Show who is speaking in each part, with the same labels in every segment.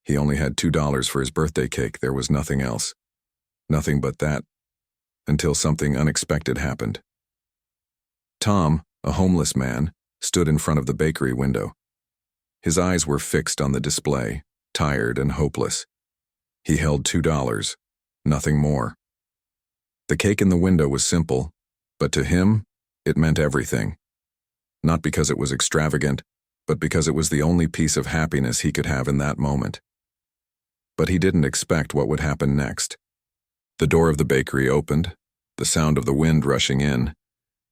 Speaker 1: He only had $2 for his birthday cake. There was nothing else. Nothing but that, until something unexpected happened. Tom, a homeless man, stood in front of the bakery window. His eyes were fixed on the display, tired and hopeless. He held $2, nothing more. The cake in the window was simple, but to him, it meant everything. Not because it was extravagant, but because it was the only piece of happiness he could have in that moment. But he didn't expect what would happen next. The door of the bakery opened, the sound of the wind rushing in,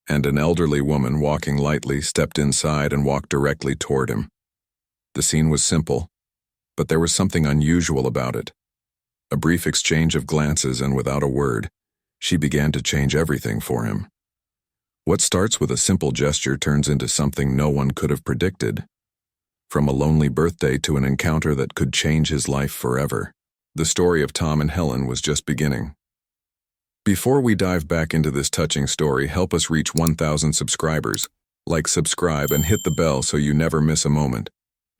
Speaker 1: and an elderly woman walking lightly stepped inside and walked directly toward him. The scene was simple, but there was something unusual about it. A brief exchange of glances, and without a word, she began to change everything for him. What starts with a simple gesture turns into something no one could have predicted. From a lonely birthday to an encounter that could change his life forever. The story of Tom and Helen was just beginning. Before we dive back into this touching story, help us reach 1,000 subscribers. Like, subscribe, and hit the bell so you never miss a moment.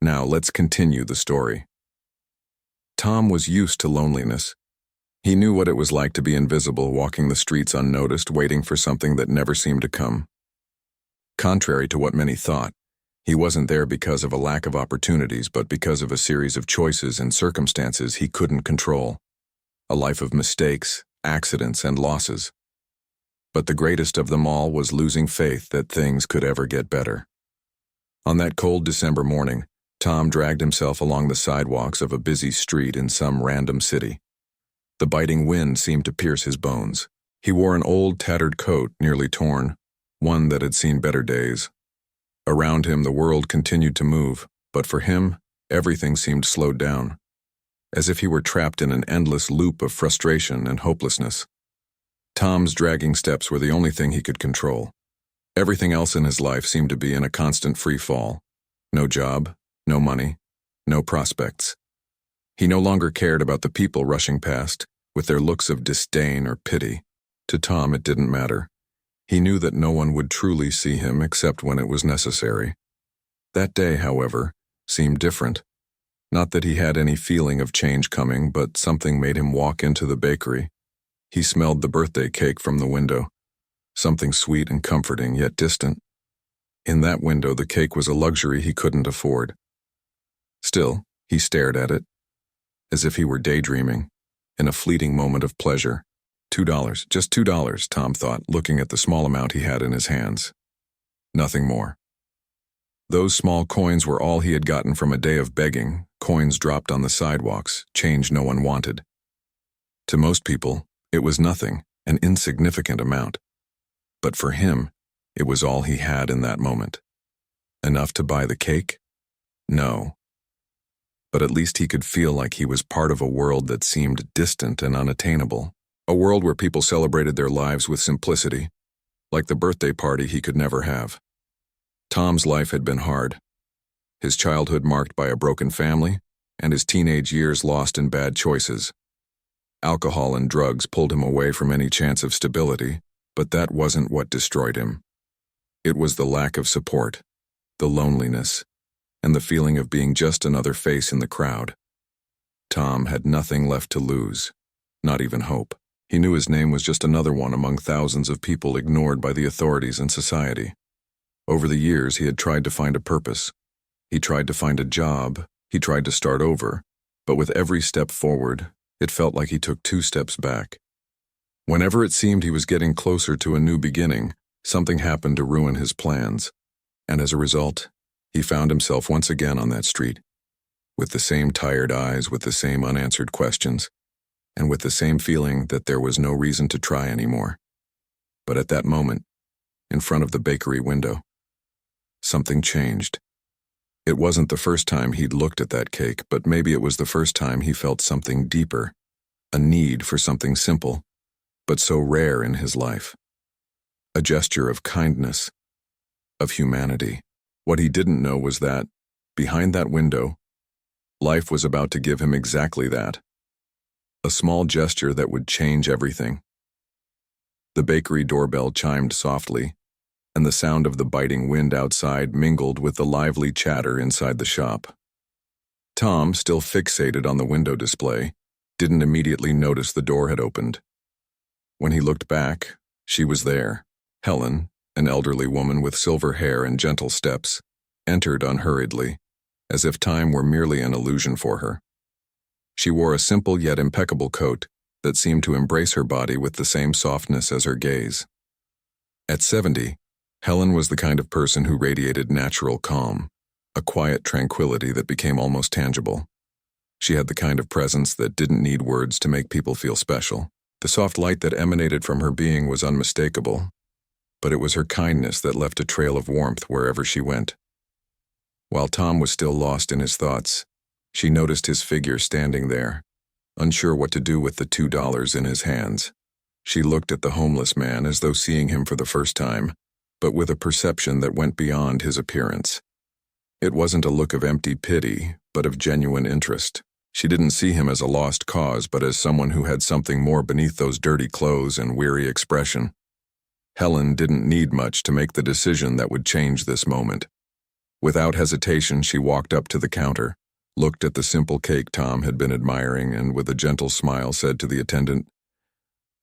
Speaker 1: Now let's continue the story. Tom was used to loneliness. He knew what it was like to be invisible, walking the streets unnoticed, waiting for something that never seemed to come. Contrary to what many thought, he wasn't there because of a lack of opportunities, but because of a series of choices and circumstances he couldn't control. A life of mistakes, accidents, and losses. But the greatest of them all was losing faith that things could ever get better. On that cold December morning, Tom dragged himself along the sidewalks of a busy street in some random city. The biting wind seemed to pierce his bones. He wore an old, tattered coat, nearly torn, one that had seen better days. Around him, the world continued to move, but for him, everything seemed slowed down, as if he were trapped in an endless loop of frustration and hopelessness. Tom's dragging steps were the only thing he could control. Everything else in his life seemed to be in a constant free fall. No job, no money, no prospects. He no longer cared about the people rushing past, with their looks of disdain or pity. To Tom, it didn't matter. He knew that no one would truly see him except when it was necessary. That day, however, seemed different. Not that he had any feeling of change coming, but something made him walk into the bakery. He smelled the birthday cake from the window, something sweet and comforting, yet distant. In that window, the cake was a luxury he couldn't afford. Still, he stared at it, as if he were daydreaming, in a fleeting moment of pleasure. $2, just $2, Tom thought, looking at the small amount he had in his hands. Nothing more. Those small coins were all he had gotten from a day of begging, coins dropped on the sidewalks, change no one wanted. To most people, it was nothing, an insignificant amount. But for him, it was all he had in that moment. Enough to buy the cake? No. But at least he could feel like he was part of a world that seemed distant and unattainable. A world where people celebrated their lives with simplicity, like the birthday party he could never have. Tom's life had been hard. His childhood marked by a broken family, and his teenage years lost in bad choices. Alcohol and drugs pulled him away from any chance of stability, but that wasn't what destroyed him. It was the lack of support, the loneliness, and the feeling of being just another face in the crowd. Tom had nothing left to lose, not even hope. He knew his name was just another one among thousands of people ignored by the authorities and society. Over the years, he had tried to find a purpose. He tried to find a job. He tried to start over. But with every step forward, it felt like he took 2 steps back. Whenever it seemed he was getting closer to a new beginning, something happened to ruin his plans. And as a result, he found himself once again on that street, with the same tired eyes, with the same unanswered questions, and with the same feeling that there was no reason to try anymore. But at that moment, in front of the bakery window, something changed. It wasn't the first time he'd looked at that cake, but maybe it was the first time he felt something deeper, a need for something simple, but so rare in his life. A gesture of kindness, of humanity. What he didn't know was that, behind that window, life was about to give him exactly that. A small gesture that would change everything. The bakery doorbell chimed softly, and the sound of the biting wind outside mingled with the lively chatter inside the shop. Tom, still fixated on the window display, didn't immediately notice the door had opened. When he looked back, she was there. Helen, an elderly woman with silver hair and gentle steps, entered unhurriedly, as if time were merely an illusion for her. She wore a simple yet impeccable coat that seemed to embrace her body with the same softness as her gaze. At 70, Helen was the kind of person who radiated natural calm, a quiet tranquility that became almost tangible. She had the kind of presence that didn't need words to make people feel special. The soft light that emanated from her being was unmistakable, but it was her kindness that left a trail of warmth wherever she went. While Tom was still lost in his thoughts, she noticed his figure standing there, unsure what to do with the $2 in his hands. She looked at the homeless man as though seeing him for the first time, but with a perception that went beyond his appearance. It wasn't a look of empty pity, but of genuine interest. She didn't see him as a lost cause, but as someone who had something more beneath those dirty clothes and weary expression. Helen didn't need much to make the decision that would change this moment. Without hesitation, she walked up to the counter, looked at the simple cake Tom had been admiring, and with a gentle smile said to the attendant,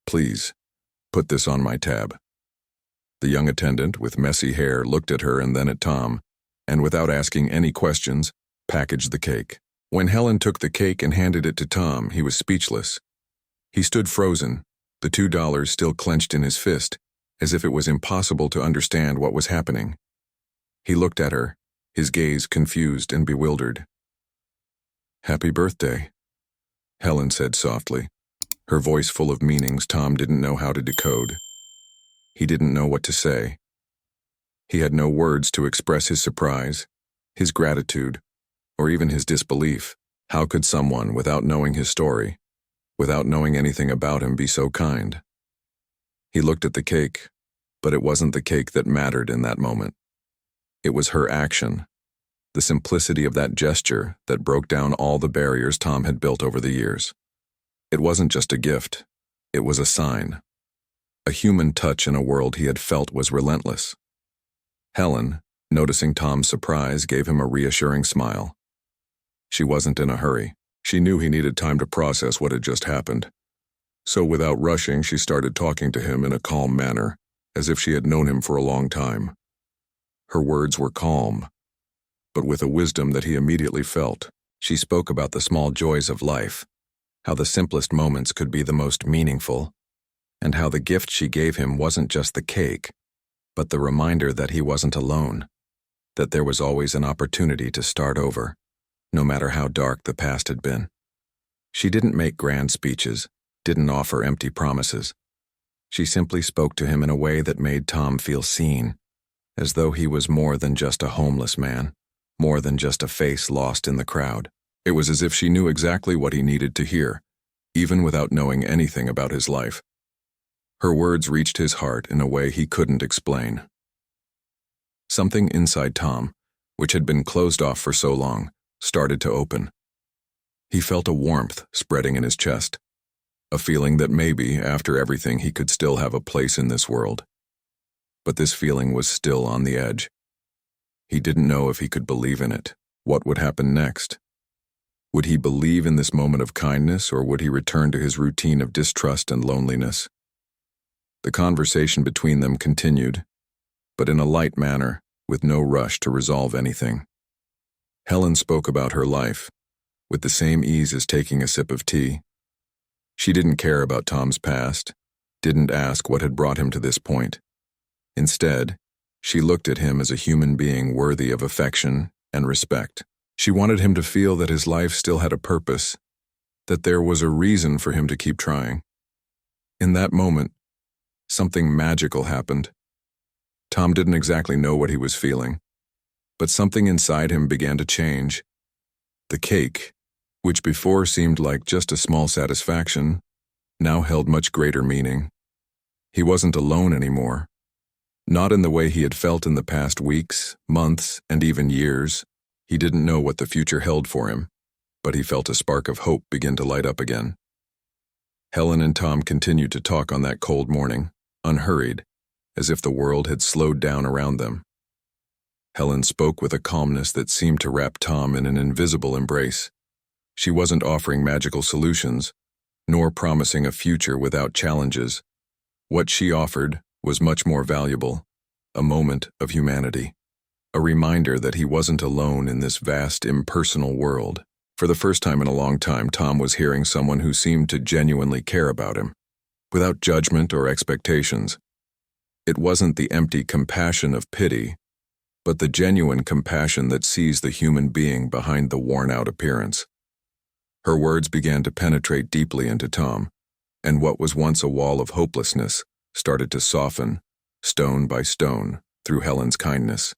Speaker 1: "Please, put this on my tab." The young attendant, with messy hair, looked at her and then at Tom, and without asking any questions, packaged the cake. When Helen took the cake and handed it to Tom, he was speechless. He stood frozen, the $2 still clenched in his fist, as if it was impossible to understand what was happening. He looked at her, his gaze confused and bewildered. "Happy birthday," Helen said softly, her voice full of meanings Tom didn't know how to decode. He didn't know what to say. He had no words to express his surprise, his gratitude, or even his disbelief. How could someone, without knowing his story, without knowing anything about him, be so kind? He looked at the cake, but it wasn't the cake that mattered in that moment. It was her action, the simplicity of that gesture that broke down all the barriers Tom had built over the years. It wasn't just a gift, it was a sign. A human touch in a world he had felt was relentless. Helen, noticing Tom's surprise, gave him a reassuring smile. She wasn't in a hurry. She knew he needed time to process what had just happened. So without rushing, she started talking to him in a calm manner, as if she had known him for a long time. Her words were calm, but with a wisdom that he immediately felt. She spoke about the small joys of life, how the simplest moments could be the most meaningful, and how the gift she gave him wasn't just the cake, but the reminder that he wasn't alone, that there was always an opportunity to start over, no matter how dark the past had been. She didn't make grand speeches, didn't offer empty promises. She simply spoke to him in a way that made Tom feel seen, as though he was more than just a homeless man, more than just a face lost in the crowd. It was as if she knew exactly what he needed to hear, even without knowing anything about his life. Her words reached his heart in a way he couldn't explain. Something inside Tom, which had been closed off for so long, started to open. He felt a warmth spreading in his chest, a feeling that maybe, after everything, he could still have a place in this world. But this feeling was still on the edge. He didn't know if he could believe in it. What would happen next? Would he believe in this moment of kindness, or would he return to his routine of distrust and loneliness? The conversation between them continued, but in a light manner, with no rush to resolve anything. Helen spoke about her life, with the same ease as taking a sip of tea. She didn't care about Tom's past, didn't ask what had brought him to this point. Instead, she looked at him as a human being worthy of affection and respect. She wanted him to feel that his life still had a purpose, that there was a reason for him to keep trying. In that moment, something magical happened. Tom didn't exactly know what he was feeling, but something inside him began to change. The cake, which before seemed like just a small satisfaction, now held much greater meaning. He wasn't alone anymore. Not in the way he had felt in the past weeks, months, and even years. He didn't know what the future held for him, but he felt a spark of hope begin to light up again. Helen and Tom continued to talk on that cold morning, unhurried, as if the world had slowed down around them. Helen spoke with a calmness that seemed to wrap Tom in an invisible embrace. She wasn't offering magical solutions, nor promising a future without challenges. What she offered was much more valuable, a moment of humanity, a reminder that he wasn't alone in this vast, impersonal world. For the first time in a long time, Tom was hearing someone who seemed to genuinely care about him, without judgment or expectations. It wasn't the empty compassion of pity, but the genuine compassion that sees the human being behind the worn-out appearance. Her words began to penetrate deeply into Tom, and what was once a wall of hopelessness started to soften, stone by stone, through Helen's kindness.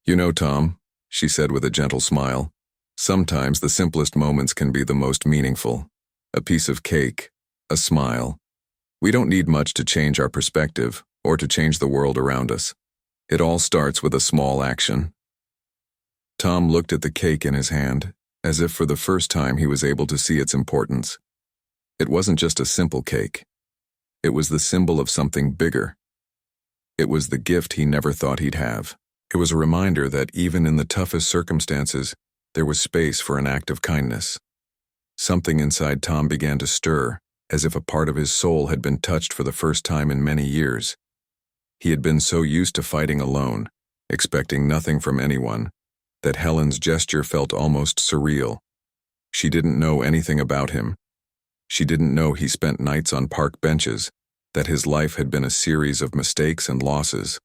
Speaker 1: "You know, Tom," she said with a gentle smile, "sometimes the simplest moments can be the most meaningful. A piece of cake, a smile. We don't need much to change our perspective or to change the world around us. It all starts with a small action." Tom looked at the cake in his hand, as if for the first time he was able to see its importance. It wasn't just a simple cake. It was the symbol of something bigger. It was the gift he never thought he'd have. It was a reminder that even in the toughest circumstances, there was space for an act of kindness. Something inside Tom began to stir, as if a part of his soul had been touched for the first time in many years. He had been so used to fighting alone, expecting nothing from anyone, that Helen's gesture felt almost surreal. She didn't know anything about him. She didn't know he spent nights on park benches, that his life had been a series of mistakes and losses.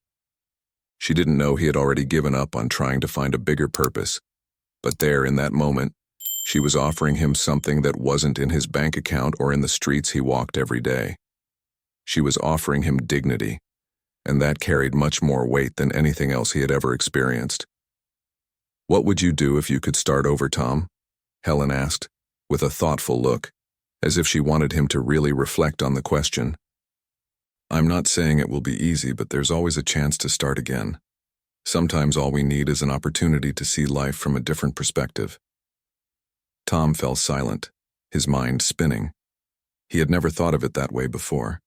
Speaker 1: She didn't know he had already given up on trying to find a bigger purpose. But there, in that moment, she was offering him something that wasn't in his bank account or in the streets he walked every day. She was offering him dignity, and that carried much more weight than anything else he had ever experienced. "What would you do if you could start over, Tom?" Helen asked, with a thoughtful look, as if she wanted him to really reflect on the question. "I'm not saying it will be easy, but there's always a chance to start again. Sometimes all we need is an opportunity to see life from a different perspective." Tom fell silent, his mind spinning. He had never thought of it that way before.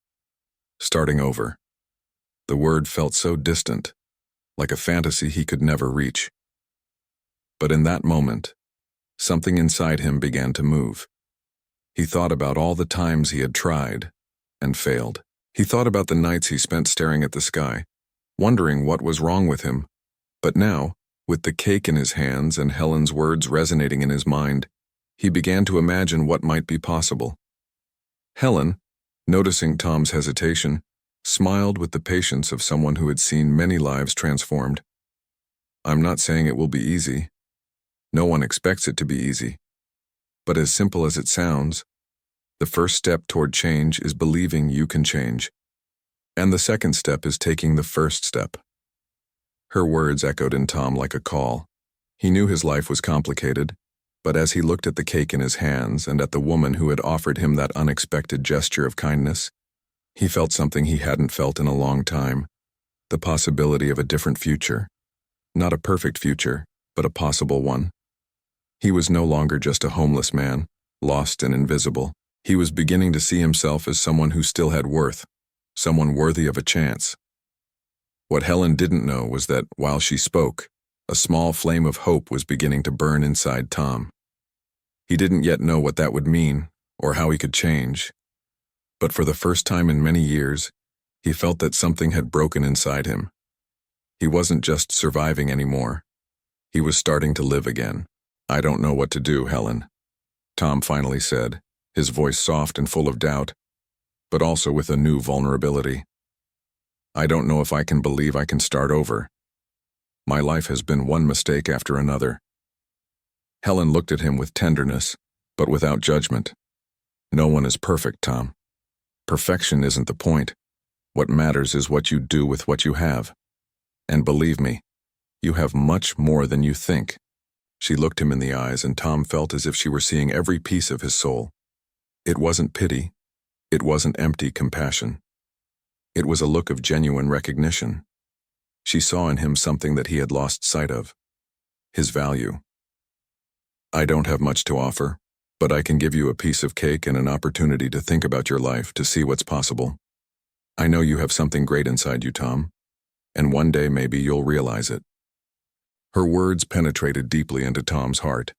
Speaker 1: Starting over. The word felt so distant, like a fantasy he could never reach. But in that moment, something inside him began to move. He thought about all the times he had tried and failed. He thought about the nights he spent staring at the sky, wondering what was wrong with him. But now, with the cake in his hands and Helen's words resonating in his mind, he began to imagine what might be possible. Helen, noticing Tom's hesitation, smiled with the patience of someone who had seen many lives transformed. "I'm not saying it will be easy. No one expects it to be easy. But as simple as it sounds, the first step toward change is believing you can change. And the second step is taking the first step." Her words echoed in Tom like a call. He knew his life was complicated, but as he looked at the cake in his hands and at the woman who had offered him that unexpected gesture of kindness, he felt something he hadn't felt in a long time, the possibility of a different future. Not a perfect future, but a possible one. He was no longer just a homeless man, lost and invisible. He was beginning to see himself as someone who still had worth, someone worthy of a chance. What Helen didn't know was that, while she spoke, a small flame of hope was beginning to burn inside Tom. He didn't yet know what that would mean, or how he could change. But for the first time in many years, he felt that something had broken inside him. He wasn't just surviving anymore. He was starting to live again. "I don't know what to do, Helen," Tom finally said, his voice soft and full of doubt, but also with a new vulnerability. "I don't know if I can believe I can start over. My life has been one mistake after another." Helen looked at him with tenderness, but without judgment. "No one is perfect, Tom. Perfection isn't the point. What matters is what you do with what you have. And believe me, you have much more than you think." She looked him in the eyes, and Tom felt as if she were seeing every piece of his soul. It wasn't pity. It wasn't empty compassion. It was a look of genuine recognition. She saw in him something that he had lost sight of. His value. "I don't have much to offer, but I can give you a piece of cake and an opportunity to think about your life, to see what's possible. I know you have something great inside you, Tom, and one day maybe you'll realize it." Her words penetrated deeply into Tom's heart,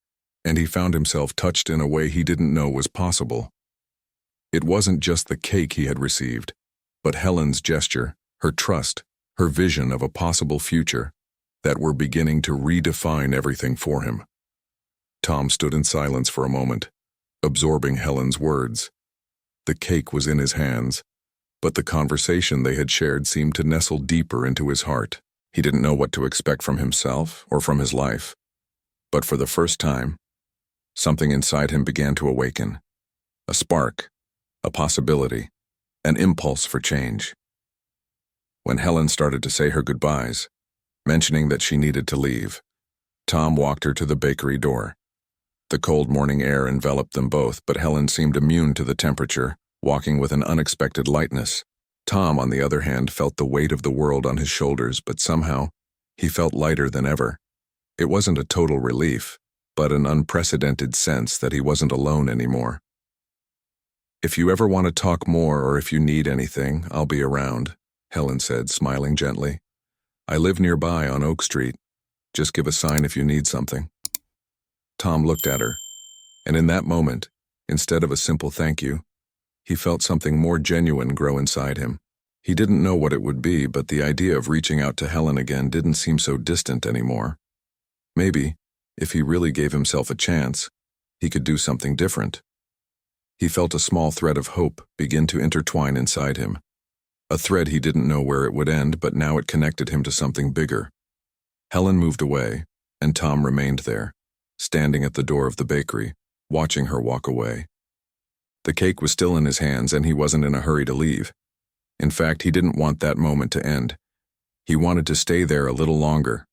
Speaker 1: and he found himself touched in a way he didn't know was possible. It wasn't just the cake he had received, but Helen's gesture, her trust, her vision of a possible future that were beginning to redefine everything for him. Tom stood in silence for a moment, absorbing Helen's words. The cake was in his hands, but the conversation they had shared seemed to nestle deeper into his heart. He didn't know what to expect from himself or from his life, but for the first time, something inside him began to awaken. A spark, a possibility, an impulse for change. When Helen started to say her goodbyes, mentioning that she needed to leave, Tom walked her to the bakery door. The cold morning air enveloped them both, but Helen seemed immune to the temperature, walking with an unexpected lightness. Tom, on the other hand, felt the weight of the world on his shoulders, but somehow, he felt lighter than ever. It wasn't a total relief, but an unprecedented sense that he wasn't alone anymore. "If you ever want to talk more or if you need anything, I'll be around," Helen said, smiling gently. "I live nearby on Oak Street. Just give a sign if you need something." Tom looked at her, and in that moment, instead of a simple thank you, he felt something more genuine grow inside him. He didn't know what it would be, but the idea of reaching out to Helen again didn't seem so distant anymore. Maybe, if he really gave himself a chance, he could do something different. He felt a small thread of hope begin to intertwine inside him. A thread he didn't know where it would end, but now it connected him to something bigger. Helen moved away, and Tom remained there, standing at the door of the bakery, watching her walk away. The cake was still in his hands, and he wasn't in a hurry to leave. In fact, he didn't want that moment to end. He wanted to stay there a little longer,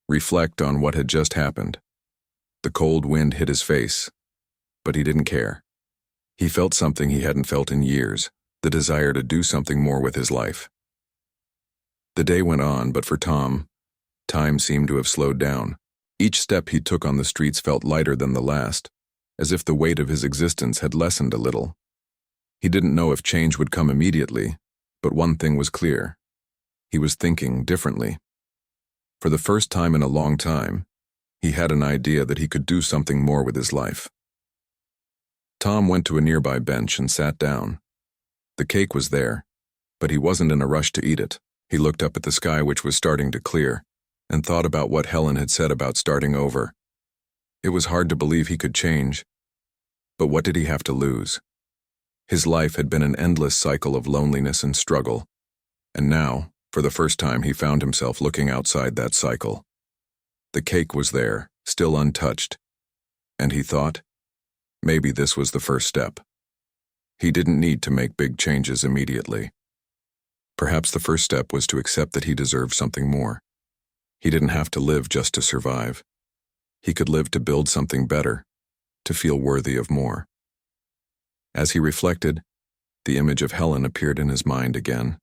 Speaker 1: reflect on what had just happened. The cold wind hit his face, but he didn't care. He felt something he hadn't felt in years, the desire to do something more with his life. The day went on, but for Tom, time seemed to have slowed down. Each step he took on the streets felt lighter than the last, as if the weight of his existence had lessened a little. He didn't know if change would come immediately, but one thing was clear. He was thinking differently. For the first time in a long time, he had an idea that he could do something more with his life. Tom went to a nearby bench and sat down. The cake was there, but he wasn't in a rush to eat it. He looked up at the sky, which was starting to clear, and thought about what Helen had said about starting over. It was hard to believe he could change, but what did he have to lose? His life had been an endless cycle of loneliness and struggle, and now, for the first time, he found himself looking outside that cycle. The cake was there, still untouched, and he thought, maybe this was the first step. He didn't need to make big changes immediately. Perhaps the first step was to accept that he deserved something more. He didn't have to live just to survive. He could live to build something better, to feel worthy of more. As he reflected, the image of Helen appeared in his mind again.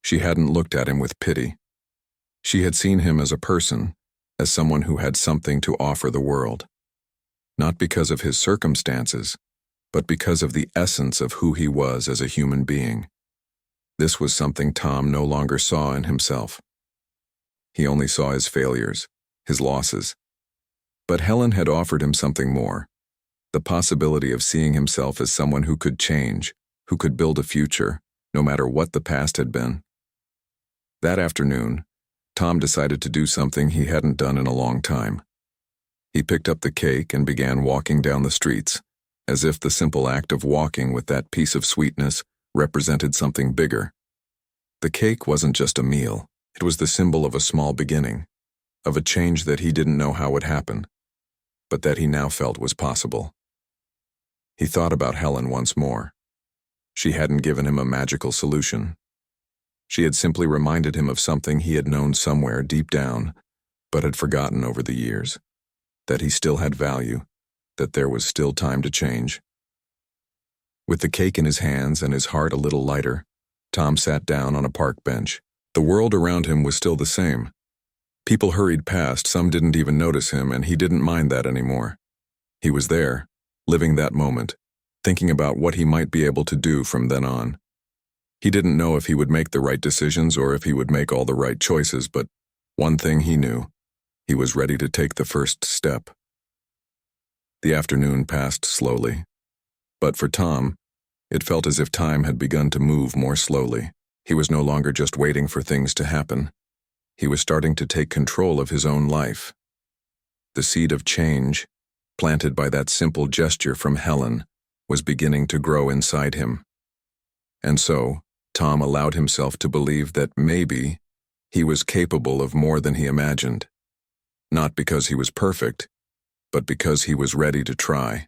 Speaker 1: She hadn't looked at him with pity. She had seen him as a person, as someone who had something to offer the world. Not because of his circumstances, but because of the essence of who he was as a human being. This was something Tom no longer saw in himself. He only saw his failures, his losses. But Helen had offered him something more, the possibility of seeing himself as someone who could change, who could build a future, no matter what the past had been. That afternoon, Tom decided to do something he hadn't done in a long time. He picked up the cake and began walking down the streets, as if the simple act of walking with that piece of sweetness represented something bigger. The cake wasn't just a meal, it was the symbol of a small beginning, of a change that he didn't know how would happen, but that he now felt was possible. He thought about Helen once more. She hadn't given him a magical solution. She had simply reminded him of something he had known somewhere deep down, but had forgotten over the years, that he still had value, that there was still time to change. With the cake in his hands and his heart a little lighter, Tom sat down on a park bench. The world around him was still the same. People hurried past, some didn't even notice him, and he didn't mind that anymore. He was there, living that moment, thinking about what he might be able to do from then on. He didn't know if he would make the right decisions or if he would make all the right choices, but one thing he knew, He was ready to take the first step. The afternoon passed slowly, but for Tom, it felt as if time had begun to move more slowly. He was no longer just waiting for things to happen. He was starting to take control of his own life. The seed of change, planted by that simple gesture from Helen, was beginning to grow inside him. And so, Tom allowed himself to believe that maybe he was capable of more than he imagined. Not because he was perfect, but because he was ready to try.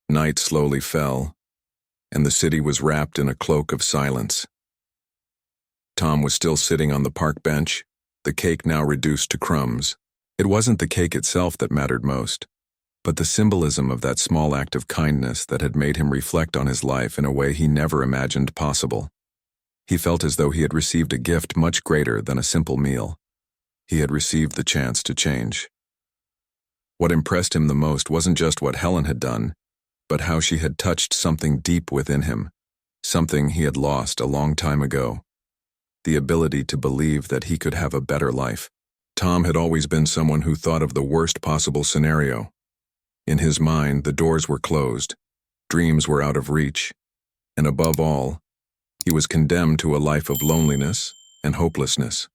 Speaker 1: Night slowly fell, and the city was wrapped in a cloak of silence. Tom was still sitting on the park bench, the cake now reduced to crumbs. It wasn't the cake itself that mattered most, but the symbolism of that small act of kindness that had made him reflect on his life in a way he never imagined possible. He felt as though he had received a gift much greater than a simple meal. He had received the chance to change. What impressed him the most wasn't just what Helen had done, but how she had touched something deep within him, something he had lost a long time ago. The ability to believe that he could have a better life. Tom had always been someone who thought of the worst possible scenario. In his mind, the doors were closed, dreams were out of reach, and above all, he was condemned to a life of loneliness and hopelessness.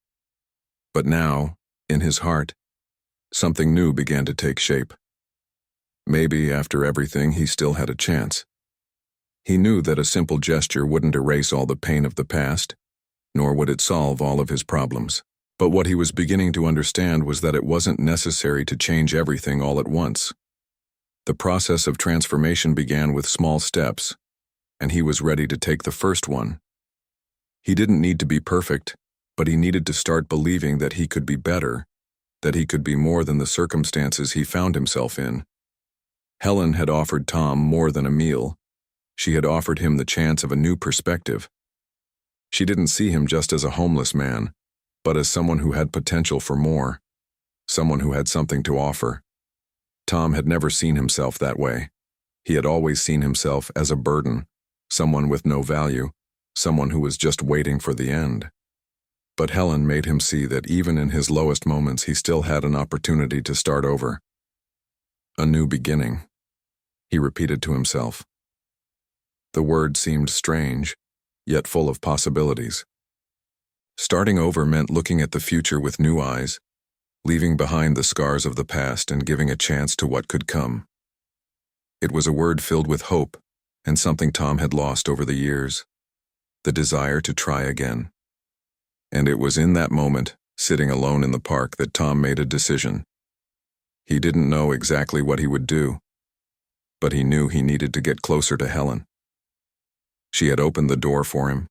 Speaker 1: But now, in his heart, something new began to take shape. Maybe, after everything, he still had a chance. He knew that a simple gesture wouldn't erase all the pain of the past, nor would it solve all of his problems. But what he was beginning to understand was that it wasn't necessary to change everything all at once. The process of transformation began with small steps, and he was ready to take the first one. He didn't need to be perfect, but he needed to start believing that he could be better, that he could be more than the circumstances he found himself in. Helen had offered Tom more than a meal. She had offered him the chance of a new perspective. She didn't see him just as a homeless man, but as someone who had potential for more, someone who had something to offer. Tom had never seen himself that way. He had always seen himself as a burden, someone with no value, someone who was just waiting for the end. But Helen made him see that even in his lowest moments he still had an opportunity to start over. A new beginning, he repeated to himself. The word seemed strange, yet full of possibilities. Starting over meant looking at the future with new eyes, leaving behind the scars of the past and giving a chance to what could come. It was a word filled with hope and something Tom had lost over the years, the desire to try again. And it was in that moment, sitting alone in the park, that Tom made a decision. He didn't know exactly what he would do, but he knew he needed to get closer to Helen. She had opened the door for him,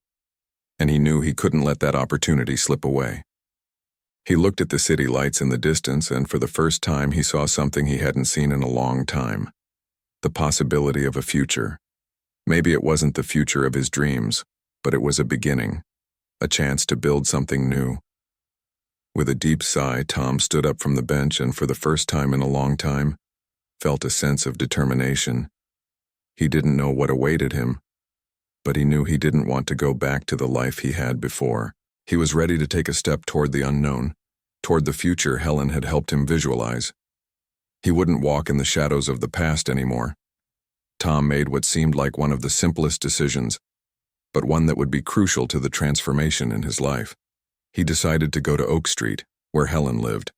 Speaker 1: and he knew he couldn't let that opportunity slip away. He looked at the city lights in the distance, and for the first time he saw something he hadn't seen in a long time. The possibility of a future. Maybe it wasn't the future of his dreams, but it was a beginning, a chance to build something new. With a deep sigh, Tom stood up from the bench and for the first time in a long time, felt a sense of determination. He didn't know what awaited him, but he knew he didn't want to go back to the life he had before. He was ready to take a step toward the unknown, toward the future Helen had helped him visualize. He wouldn't walk in the shadows of the past anymore. Tom made what seemed like one of the simplest decisions, but one that would be crucial to the transformation in his life. He decided to go to Oak Street, where Helen lived.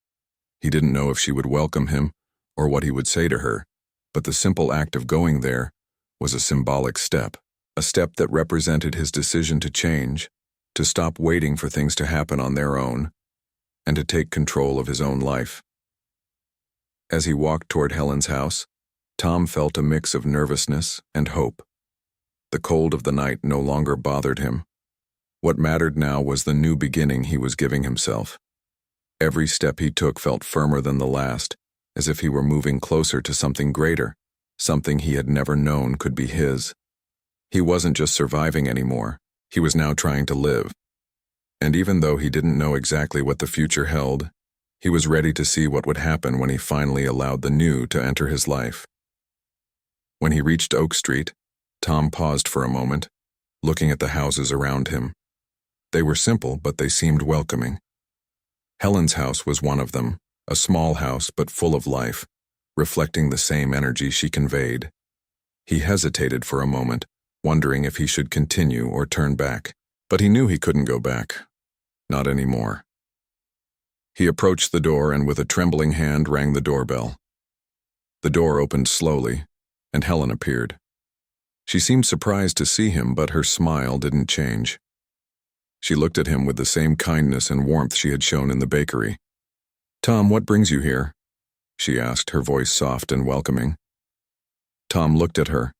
Speaker 1: He didn't know if she would welcome him or what he would say to her, but the simple act of going there was a symbolic step, a step that represented his decision to change, to stop waiting for things to happen on their own, and to take control of his own life. As he walked toward Helen's house, Tom felt a mix of nervousness and hope. The cold of the night no longer bothered him. What mattered now was the new beginning he was giving himself. Every step he took felt firmer than the last, as if he were moving closer to something greater, something he had never known could be his. He wasn't just surviving anymore, he was now trying to live. And even though he didn't know exactly what the future held, he was ready to see what would happen when he finally allowed the new to enter his life. When he reached Oak Street, Tom paused for a moment, looking at the houses around him. They were simple, but they seemed welcoming. Helen's house was one of them, a small house but full of life, reflecting the same energy she conveyed. He hesitated for a moment, wondering if he should continue or turn back. But he knew he couldn't go back. Not anymore. He approached the door and with a trembling hand rang the doorbell. The door opened slowly, and Helen appeared. She seemed surprised to see him, but her smile didn't change. She looked at him with the same kindness and warmth she had shown in the bakery. "Tom, what brings you here?" she asked, her voice soft and welcoming. Tom looked at her,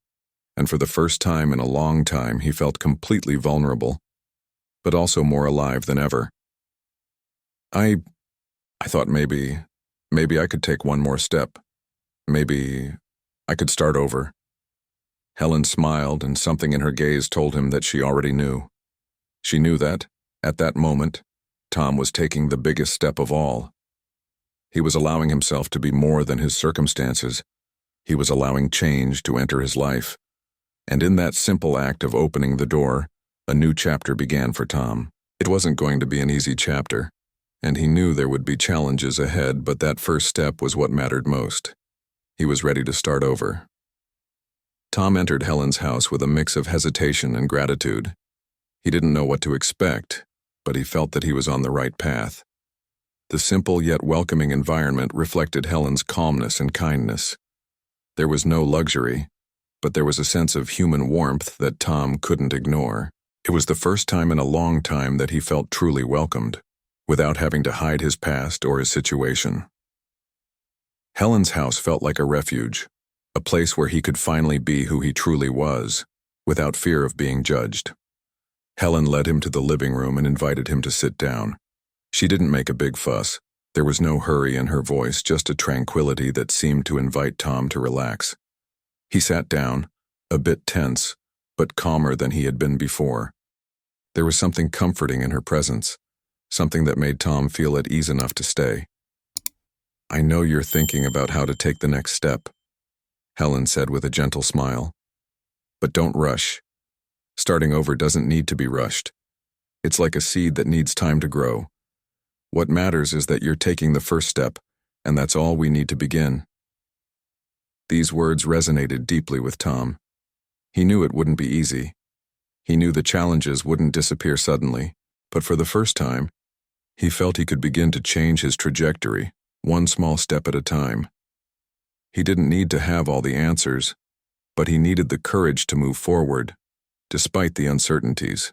Speaker 1: and for the first time in a long time he felt completely vulnerable, but also more alive than ever. I thought maybe I could take one more step. Maybe I could start over." Helen smiled, and something in her gaze told him that she already knew. She knew that, at that moment, Tom was taking the biggest step of all. He was allowing himself to be more than his circumstances. He was allowing change to enter his life. And in that simple act of opening the door, a new chapter began for Tom. It wasn't going to be an easy chapter, and he knew there would be challenges ahead, but that first step was what mattered most. He was ready to start over. Tom entered Helen's house with a mix of hesitation and gratitude. He didn't know what to expect, but he felt that he was on the right path. The simple yet welcoming environment reflected Helen's calmness and kindness. There was no luxury, but there was a sense of human warmth that Tom couldn't ignore. It was the first time in a long time that he felt truly welcomed, without having to hide his past or his situation. Helen's house felt like a refuge, a place where he could finally be who he truly was, without fear of being judged. Helen led him to the living room and invited him to sit down. She didn't make a big fuss. There was no hurry in her voice, just a tranquility that seemed to invite Tom to relax. He sat down, a bit tense, but calmer than he had been before. There was something comforting in her presence, something that made Tom feel at ease enough to stay. "I know you're thinking about how to take the next step," Helen said with a gentle smile. "But don't rush. Starting over doesn't need to be rushed. It's like a seed that needs time to grow. What matters is that you're taking the first step, and that's all we need to begin." These words resonated deeply with Tom. He knew it wouldn't be easy. He knew the challenges wouldn't disappear suddenly, but for the first time, he felt he could begin to change his trajectory, one small step at a time. He didn't need to have all the answers, but he needed the courage to move forward, despite the uncertainties.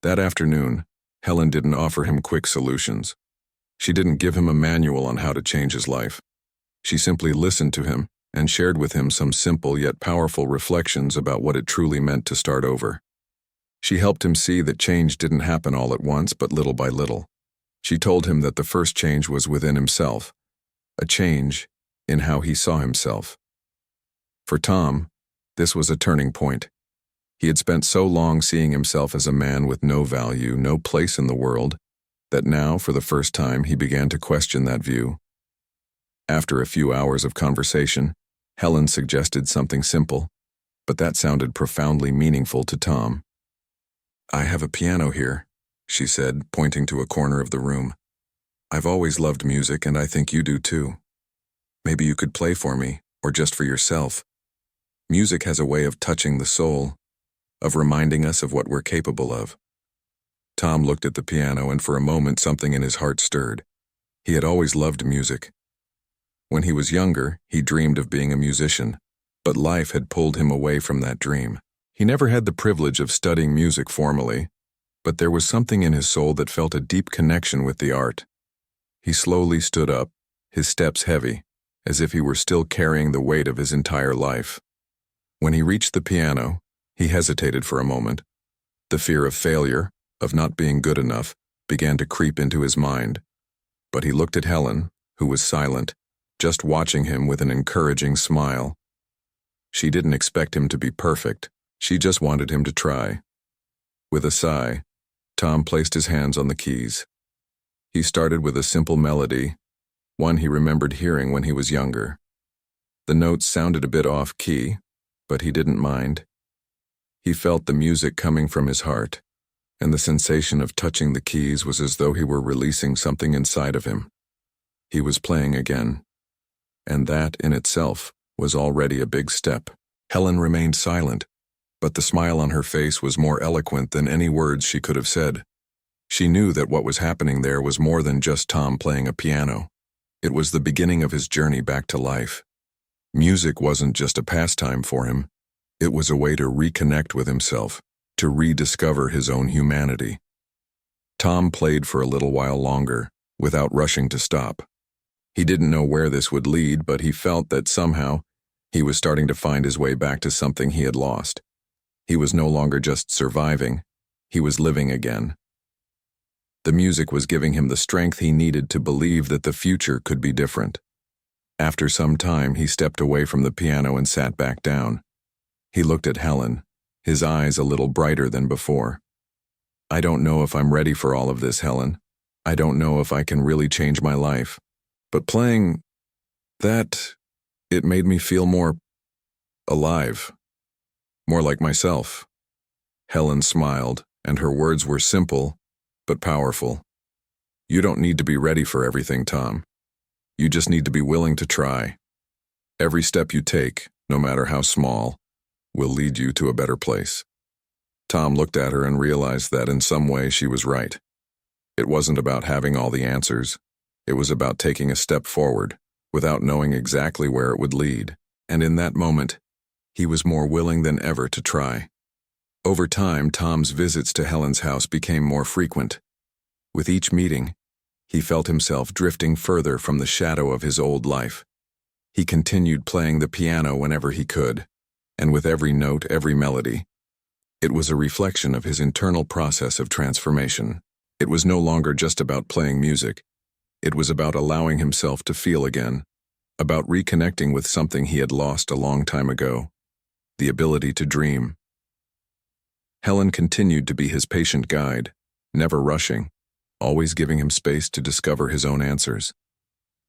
Speaker 1: That afternoon, Helen didn't offer him quick solutions. She didn't give him a manual on how to change his life. She simply listened to him and shared with him some simple yet powerful reflections about what it truly meant to start over. She helped him see that change didn't happen all at once, but little by little. She told him that the first change was within himself, a change in how he saw himself. For Tom, this was a turning point. He had spent so long seeing himself as a man with no value, no place in the world, that now, for the first time, he began to question that view. After a few hours of conversation, Helen suggested something simple, but that sounded profoundly meaningful to Tom. "I have a piano here," she said, pointing to a corner of the room. "I've always loved music, and I think you do too. Maybe you could play for me, or just for yourself. Music has a way of touching the soul, of reminding us of what we're capable of." Tom looked at the piano, and for a moment something in his heart stirred. He had always loved music. When he was younger, he dreamed of being a musician, but life had pulled him away from that dream. He never had the privilege of studying music formally, but there was something in his soul that felt a deep connection with the art. He slowly stood up, his steps heavy, as if he were still carrying the weight of his entire life. When he reached the piano, he hesitated for a moment. The fear of failure, of not being good enough, began to creep into his mind. But he looked at Helen, who was silent, just watching him with an encouraging smile. She didn't expect him to be perfect. She just wanted him to try. With a sigh, Tom placed his hands on the keys. He started with a simple melody, one he remembered hearing when he was younger. The notes sounded a bit off-key, but he didn't mind. He felt the music coming from his heart, and the sensation of touching the keys was as though he were releasing something inside of him. He was playing again, and that, in itself, was already a big step. Helen remained silent, but the smile on her face was more eloquent than any words she could have said. She knew that what was happening there was more than just Tom playing a piano. It was the beginning of his journey back to life. Music wasn't just a pastime for him. It was a way to reconnect with himself, to rediscover his own humanity. Tom played for a little while longer, without rushing to stop. He didn't know where this would lead, but he felt that somehow he was starting to find his way back to something he had lost. He was no longer just surviving, he was living again. The music was giving him the strength he needed to believe that the future could be different. After some time, he stepped away from the piano and sat back down. He looked at Helen, his eyes a little brighter than before. "I don't know if I'm ready for all of this, Helen. I don't know if I can really change my life. But playing that, it made me feel more alive, more like myself." Helen smiled, and her words were simple, but powerful. "You don't need to be ready for everything, Tom. You just need to be willing to try. Every step you take, no matter how small, will lead you to a better place." Tom looked at her and realized that in some way she was right. It wasn't about having all the answers. It was about taking a step forward, without knowing exactly where it would lead. And in that moment, he was more willing than ever to try. Over time, Tom's visits to Helen's house became more frequent. With each meeting, he felt himself drifting further from the shadow of his old life. He continued playing the piano whenever he could, and with every note, every melody. It was a reflection of his internal process of transformation. It was no longer just about playing music. It was about allowing himself to feel again, about reconnecting with something he had lost a long time ago, the ability to dream. Helen continued to be his patient guide, never rushing, always giving him space to discover his own answers.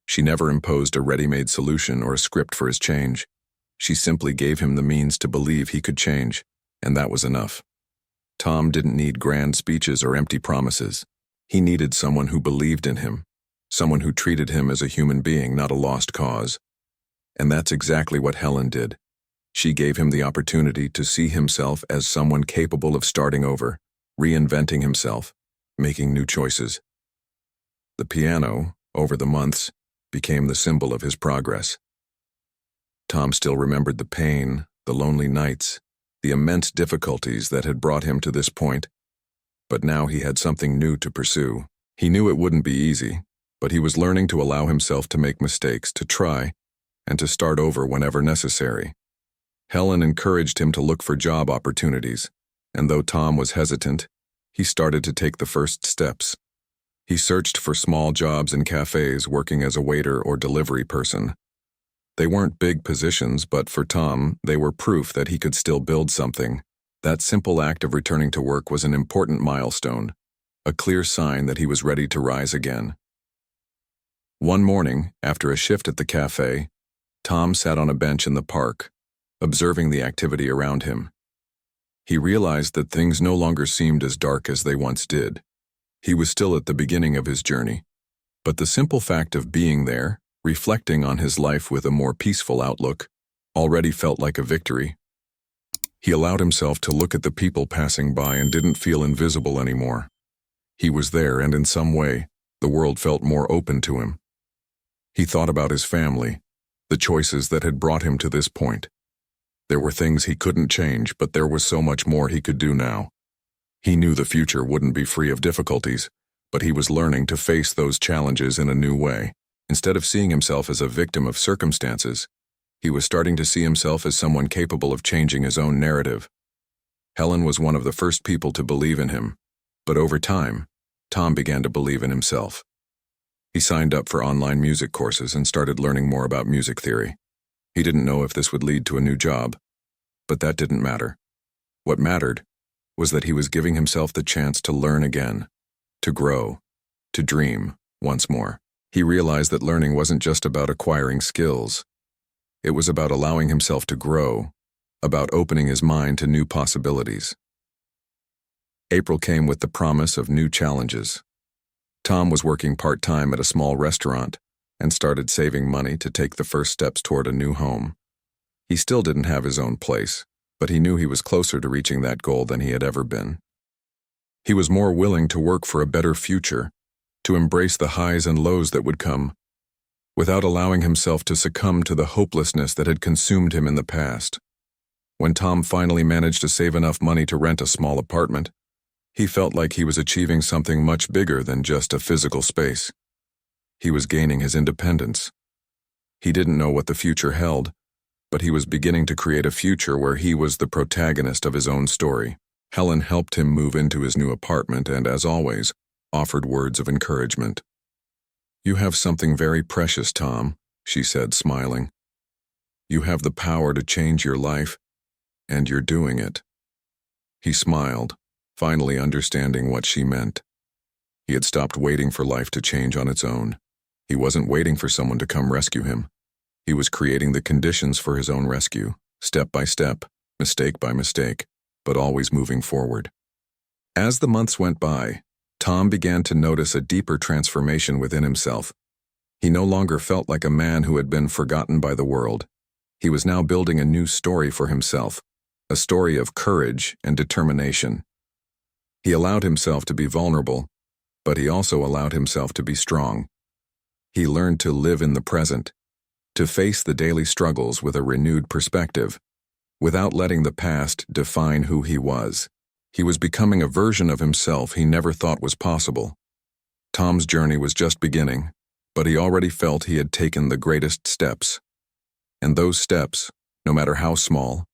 Speaker 1: She never imposed a ready-made solution or a script for his change. She simply gave him the means to believe he could change, and that was enough. Tom didn't need grand speeches or empty promises. He needed someone who believed in him, someone who treated him as a human being, not a lost cause. And that's exactly what Helen did. She gave him the opportunity to see himself as someone capable of starting over, reinventing himself, making new choices. The piano, over the months, became the symbol of his progress. Tom still remembered the pain, the lonely nights, the immense difficulties that had brought him to this point, but now he had something new to pursue. He knew it wouldn't be easy, but he was learning to allow himself to make mistakes, to try, and to start over whenever necessary. Helen encouraged him to look for job opportunities, and though Tom was hesitant, he started to take the first steps. He searched for small jobs in cafes, working as a waiter or delivery person. They weren't big positions, but for Tom, they were proof that he could still build something. That simple act of returning to work was an important milestone, a clear sign that he was ready to rise again. One morning, after a shift at the cafe, Tom sat on a bench in the park, observing the activity around him. He realized that things no longer seemed as dark as they once did. He was still at the beginning of his journey, but the simple fact of being there, reflecting on his life with a more peaceful outlook, already felt like a victory. He allowed himself to look at the people passing by and didn't feel invisible anymore. He was there, and in some way, the world felt more open to him. He thought about his family, the choices that had brought him to this point. There were things he couldn't change, but there was so much more he could do now. He knew the future wouldn't be free of difficulties, but he was learning to face those challenges in a new way. Instead of seeing himself as a victim of circumstances, he was starting to see himself as someone capable of changing his own narrative. Helen was one of the first people to believe in him, but over time, Tom began to believe in himself. He signed up for online music courses and started learning more about music theory. He didn't know if this would lead to a new job, but that didn't matter. What mattered was that he was giving himself the chance to learn again, to grow, to dream once more. He realized that learning wasn't just about acquiring skills. It was about allowing himself to grow, about opening his mind to new possibilities. April came with the promise of new challenges. Tom was working part-time at a small restaurant and started saving money to take the first steps toward a new home. He still didn't have his own place, but he knew he was closer to reaching that goal than he had ever been. He was more willing to work for a better future, to embrace the highs and lows that would come, without allowing himself to succumb to the hopelessness that had consumed him in the past. When Tom finally managed to save enough money to rent a small apartment, he felt like he was achieving something much bigger than just a physical space. He was gaining his independence. He didn't know what the future held, but he was beginning to create a future where he was the protagonist of his own story. Helen helped him move into his new apartment and, as always, offered words of encouragement. "You have something very precious, Tom," she said, smiling. "You have the power to change your life, and you're doing it." He smiled, finally understanding what she meant. He had stopped waiting for life to change on its own. He wasn't waiting for someone to come rescue him. He was creating the conditions for his own rescue, step by step, mistake by mistake, but always moving forward. As the months went by, Tom began to notice a deeper transformation within himself. He no longer felt like a man who had been forgotten by the world. He was now building a new story for himself, a story of courage and determination. He allowed himself to be vulnerable, but he also allowed himself to be strong. He learned to live in the present, to face the daily struggles with a renewed perspective, without letting the past define who he was. He was becoming a version of himself he never thought was possible. Tom's journey was just beginning, but he already felt he had taken the greatest steps. And those steps, no matter how small,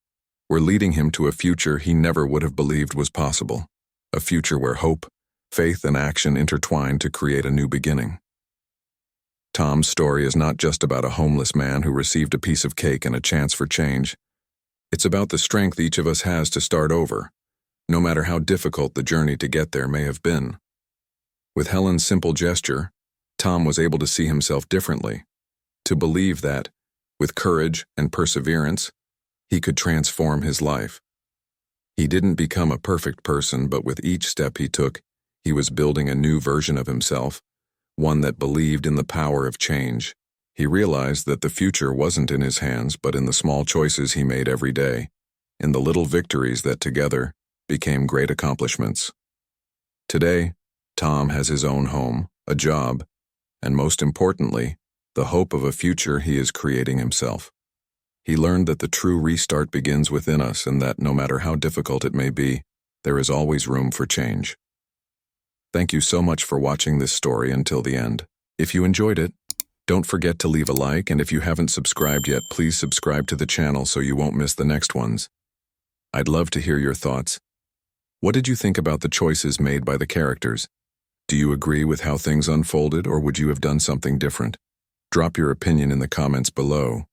Speaker 1: were leading him to a future he never would have believed was possible. A future where hope, faith, and action intertwine to create a new beginning. Tom's story is not just about a homeless man who received a piece of cake and a chance for change. It's about the strength each of us has to start over, no matter how difficult the journey to get there may have been. With Helen's simple gesture, Tom was able to see himself differently, to believe that, with courage and perseverance, he could transform his life. He didn't become a perfect person, but with each step he took, he was building a new version of himself, one that believed in the power of change. He realized that the future wasn't in his hands, but in the small choices he made every day, in the little victories that together became great accomplishments. Today, Tom has his own home, a job, and most importantly, the hope of a future he is creating himself. He learned that the true restart begins within us and that no matter how difficult it may be, there is always room for change. Thank you so much for watching this story until the end. If you enjoyed it, don't forget to leave a like, and if you haven't subscribed yet, please subscribe to the channel so you won't miss the next ones. I'd love to hear your thoughts. What did you think about the choices made by the characters? Do you agree with how things unfolded, or would you have done something different? Drop your opinion in the comments below.